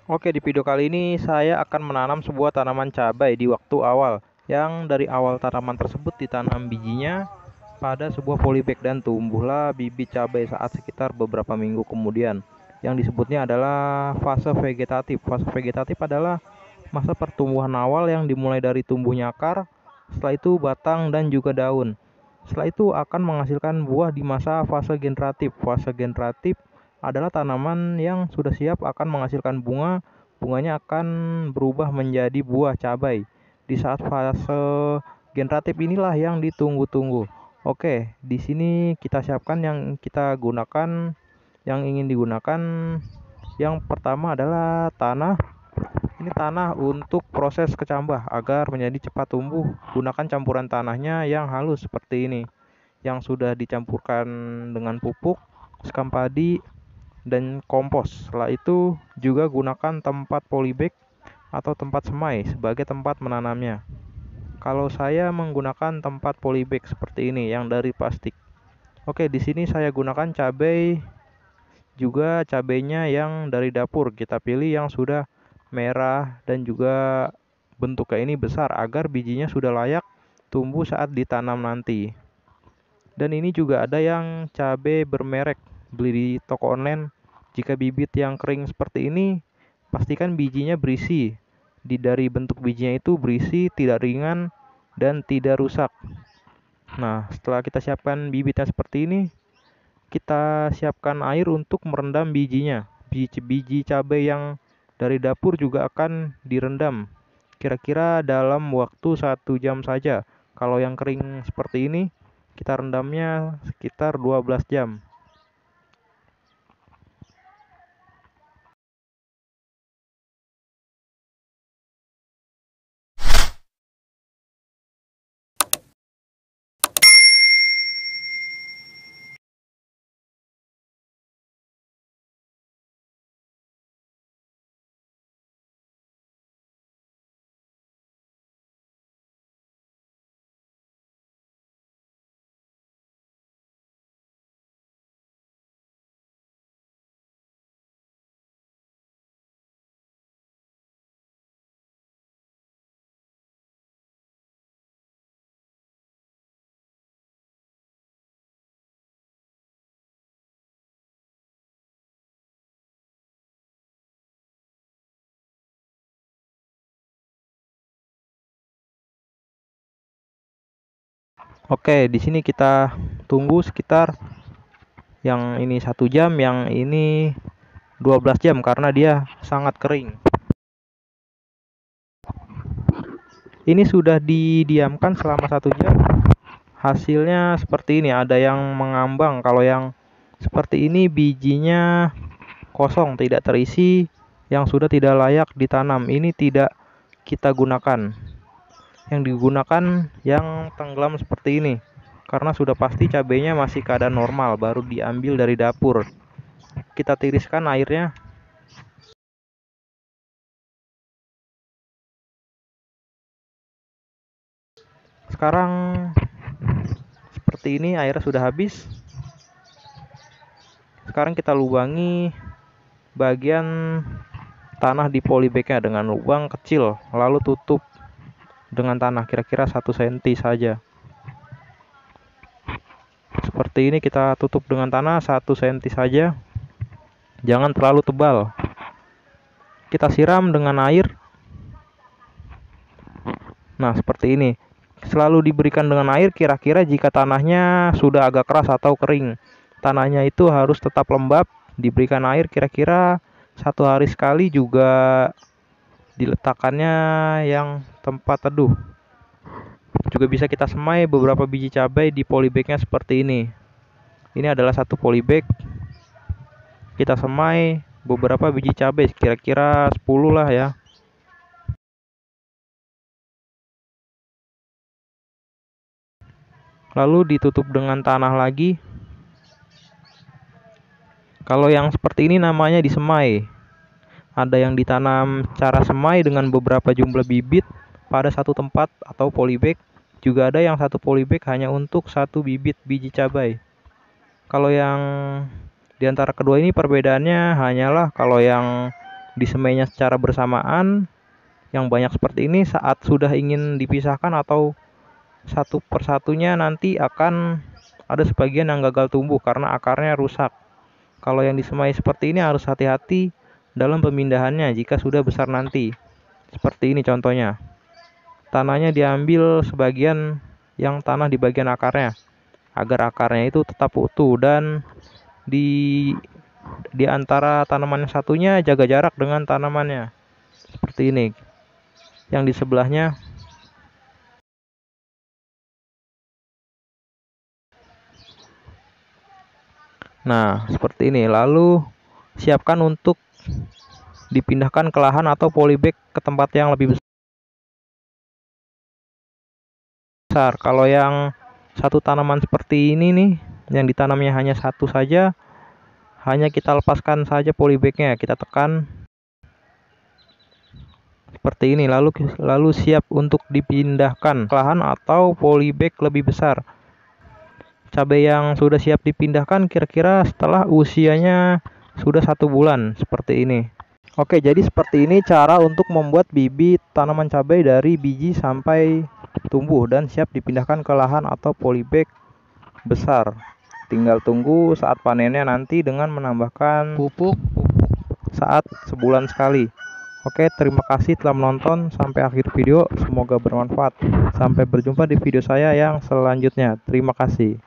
Oke, di video kali ini saya akan menanam sebuah tanaman cabai di waktu awal, yang dari awal tanaman tersebut ditanam bijinya pada sebuah polybag dan tumbuhlah bibit cabai saat sekitar beberapa minggu kemudian. Yang disebutnya adalah fase vegetatif. Fase vegetatif adalah masa pertumbuhan awal yang dimulai dari tumbuhnya akar, setelah itu batang dan juga daun. Setelah itu akan menghasilkan buah di masa fase generatif. Fase generatif adalah tanaman yang sudah siap akan menghasilkan bunga. Bunganya akan berubah menjadi buah cabai. Di saat fase generatif inilah yang ditunggu-tunggu. Oke, di sini kita siapkan yang kita gunakan, yang ingin digunakan. Yang pertama adalah tanah. Ini tanah untuk proses kecambah agar menjadi cepat tumbuh. Gunakan campuran tanahnya yang halus seperti ini, yang sudah dicampurkan dengan pupuk, sekam padi, dan kompos. Setelah itu juga gunakan tempat polybag atau tempat semai sebagai tempat menanamnya. Kalau saya menggunakan tempat polybag seperti ini yang dari plastik. Oke, di sini saya gunakan cabai, juga cabainya yang dari dapur. Kita pilih yang sudah merah dan juga bentuknya ini besar agar bijinya sudah layak tumbuh saat ditanam nanti. Dan ini juga ada yang cabai bermerek, beli di toko online. Jika bibit yang kering seperti ini, pastikan bijinya berisi. Dari bentuk bijinya itu berisi, tidak ringan, dan tidak rusak. Nah, setelah kita siapkan bibitnya seperti ini, kita siapkan air untuk merendam bijinya. Biji cabai yang dari dapur juga akan direndam. Kira-kira dalam waktu 1 jam saja. Kalau yang kering seperti ini, kita rendamnya sekitar 12 jam. Oke, di sini kita tunggu sekitar, yang ini 1 jam, yang ini 12 jam karena dia sangat kering. Ini sudah didiamkan selama 1 jam. Hasilnya seperti ini, ada yang mengambang. Kalau yang seperti ini bijinya kosong, tidak terisi, yang sudah tidak layak ditanam. Ini tidak kita gunakan. Yang digunakan yang tenggelam seperti ini, karena sudah pasti cabainya masih keadaan normal, baru diambil dari dapur. Kita tiriskan airnya. Sekarang seperti ini, airnya sudah habis. Sekarang kita lubangi bagian tanah di polybagnya dengan lubang kecil, lalu tutup dengan tanah kira-kira 1 cm saja. Seperti ini, kita tutup dengan tanah 1 cm saja, jangan terlalu tebal. Kita siram dengan air. Nah, seperti ini. Selalu diberikan dengan air kira-kira jika tanahnya sudah agak keras atau kering. Tanahnya itu harus tetap lembab, diberikan air kira-kira 1 hari sekali, juga diletakkannya yang tempat teduh. Juga bisa kita semai beberapa biji cabai di polybagnya seperti ini. Ini adalah satu polybag. Kita semai beberapa biji cabai, kira-kira 10 lah ya. Lalu ditutup dengan tanah lagi. Kalau yang seperti ini namanya disemai. Ada yang ditanam cara semai dengan beberapa jumlah bibit pada satu tempat atau polybag. Juga ada yang satu polybag hanya untuk satu bibit biji cabai. Kalau yang di antara kedua ini perbedaannya hanyalah kalau yang disemainya secara bersamaan yang banyak seperti ini, saat sudah ingin dipisahkan atau satu persatunya nanti akan ada sebagian yang gagal tumbuh karena akarnya rusak. Kalau yang disemai seperti ini harus hati-hati dalam pemindahannya jika sudah besar nanti. Seperti ini contohnya. Tanahnya diambil sebagian yang tanah di bagian akarnya agar akarnya itu tetap utuh, dan di antara tanaman yang satunya jaga jarak dengan tanamannya. Seperti ini. Yang di sebelahnya. Nah, seperti ini. Lalu siapkan untuk dipindahkan ke lahan atau polybag ke tempat yang lebih besar. Kalau yang satu tanaman seperti ini nih, yang ditanamnya hanya satu saja, hanya kita lepaskan saja polybagnya, kita tekan seperti ini, lalu siap untuk dipindahkan ke lahan atau polybag lebih besar. Cabai yang sudah siap dipindahkan kira-kira setelah usianya sudah 1 bulan, seperti ini. Oke, jadi seperti ini cara untuk membuat bibit tanaman cabai dari biji sampai tumbuh dan siap dipindahkan ke lahan atau polybag besar. Tinggal tunggu saat panennya nanti dengan menambahkan pupuk saat sebulan sekali. Oke, terima kasih telah menonton sampai akhir video. Semoga bermanfaat. Sampai berjumpa di video saya yang selanjutnya. Terima kasih.